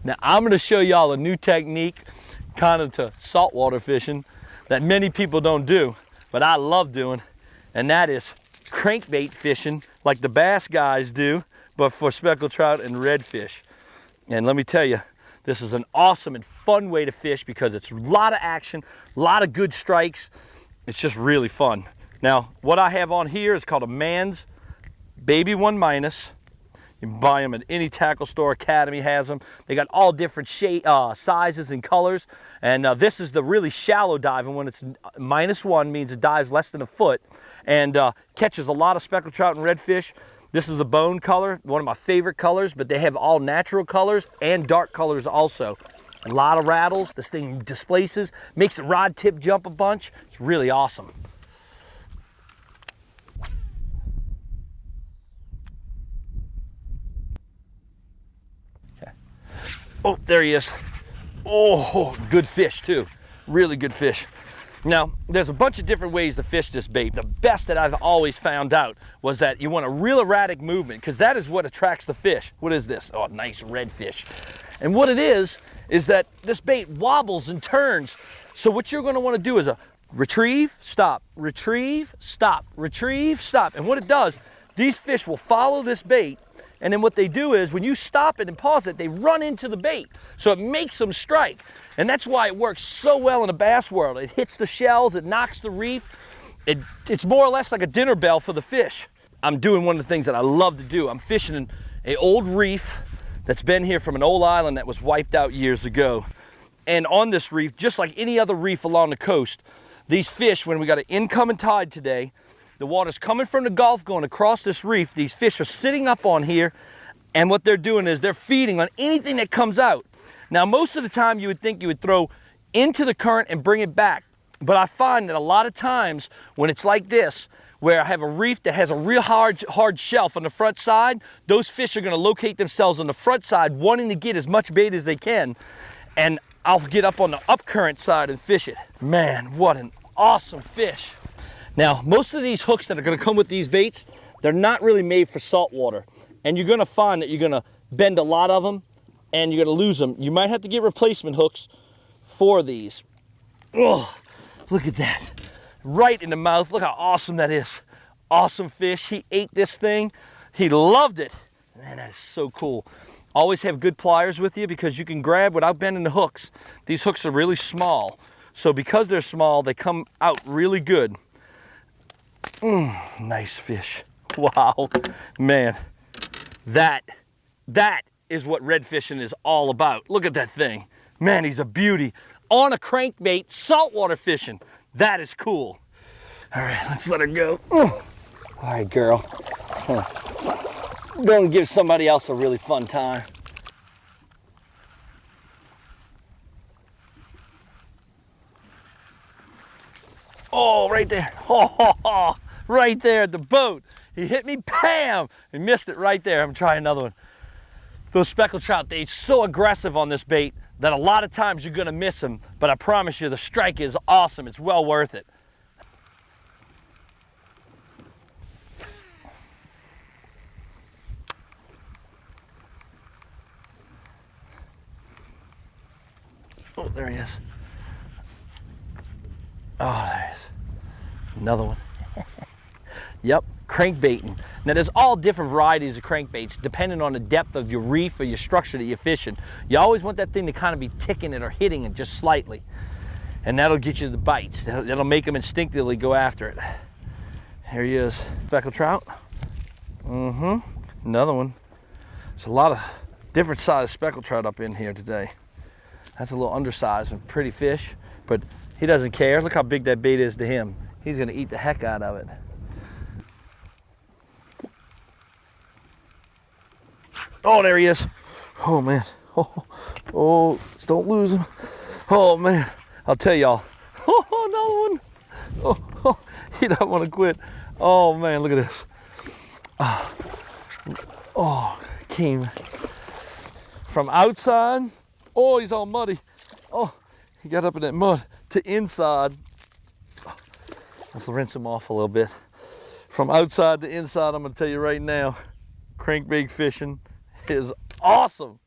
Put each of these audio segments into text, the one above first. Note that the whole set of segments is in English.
Now I'm going to show y'all a new technique kind of to saltwater fishing that many people don't do, but I love doing, and that is crankbait fishing like the bass guys do, but for speckled trout and redfish. And let me tell you, this is an awesome and fun way to fish because it's a lot of action, a lot of good strikes. It's just really fun. Now, what I have on here is called a Man's Baby 1 Minus. You can buy them at any tackle store. Academy has them. They got all different sizes and colors. And this is the really shallow diving. When it's -1 means it dives less than a foot and catches a lot of speckled trout and redfish. This is the bone color, one of my favorite colors, but they have all natural colors and dark colors also. A lot of rattles. This thing displaces, makes the rod tip jump a bunch. It's really awesome. Oh, there he is. Oh, good fish too. Really good fish. Now, there's a bunch of different ways to fish this bait. The best that I've always found out was that you want a real erratic movement because that is what attracts the fish. What is this? Oh, nice red fish. And what it is that this bait wobbles and turns. So what you're going to want to do is a retrieve, stop, retrieve, stop, retrieve, stop. And what it does, these fish will follow this bait. And then what they do is when you stop it and pause it, they run into the bait. So it makes them strike. And that's why it works so well in the bass world. It hits the shells, it knocks the reef. It's more or less like a dinner bell for the fish. I'm doing one of the things that I love to do. I'm fishing an old reef that's been here from an old island that was wiped out years ago. And on this reef, just like any other reef along the coast, these fish, when we got an incoming tide today, the water's coming from the Gulf going across this reef. These fish are sitting up on here, and what they're doing is they're feeding on anything that comes out. Now, most of the time you would think you would throw into the current and bring it back. But I find that a lot of times when it's like this, where I have a reef that has a real hard shelf on the front side, those fish are gonna locate themselves on the front side, wanting to get as much bait as they can. And I'll get up on the upcurrent side and fish it. Man, what an awesome fish. Now, most of these hooks that are gonna come with these baits, they're not really made for saltwater. And you're gonna find that you're gonna bend a lot of them and you're gonna lose them. You might have to get replacement hooks for these. Oh, look at that. Right in the mouth, look how awesome that is. Awesome fish, he ate this thing. He loved it. Man, that is so cool. Always have good pliers with you because you can grab without bending the hooks. These hooks are really small. So because they're small, they come out really good. Nice fish. Wow, man, that is what red fishing is all about. Look at that thing. Man, he's a beauty. On a crankbait, saltwater fishing. That is cool. All right, let's let her go. All right, girl. Go and give somebody else a really fun time. Oh, right there. Oh, right there at the boat. He hit me, bam! He missed it right there. I'm gonna try another one. Those speckled trout, they're so aggressive on this bait that a lot of times you're gonna miss them, but I promise you the strike is awesome. It's well worth it. Oh, there he is. Oh, there he is. Another one. Yep, crankbaiting. Now there's all different varieties of crankbaits depending on the depth of your reef or your structure that you're fishing. You always want that thing to kind of be ticking it or hitting it just slightly. And that'll get you the bites. That'll make them instinctively go after it. Here he is. Speckled trout. Another one. There's a lot of different size speckled trout up in here today. That's a little undersized and pretty fish, but he doesn't care. Look how big that bait is to him. He's gonna eat the heck out of it. Oh, there he is. Oh, man. Oh, don't lose him. Oh, man. I'll tell y'all. Oh, another one. Oh, he don't want to quit. Oh, man, look at this. Oh, came from outside. Oh, he's all muddy. Oh, he got up in that mud to inside. Let's rinse him off a little bit. From outside to inside, I'm going to tell you right now, crankbait fishing, is awesome.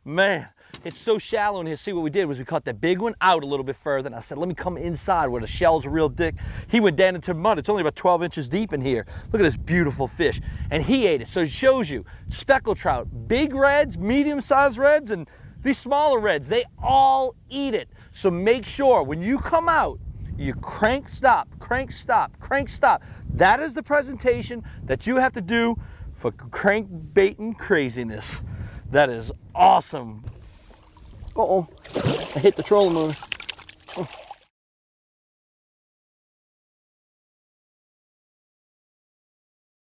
Man, it's so shallow in here. See, what we did was we caught that big one out a little bit further, and I said, let me come inside where the shells are real thick. He went down into mud. It's only about 12 inches deep in here. Look at this beautiful fish. And he ate it. So it shows you, speckled trout, big reds, medium-sized reds, and these smaller reds, they all eat it. So make sure when you come out, you crank, stop, crank, stop, crank, stop. That is the presentation that you have to do for crankbaiting craziness. That is awesome. Uh-oh, I hit the trolling motor.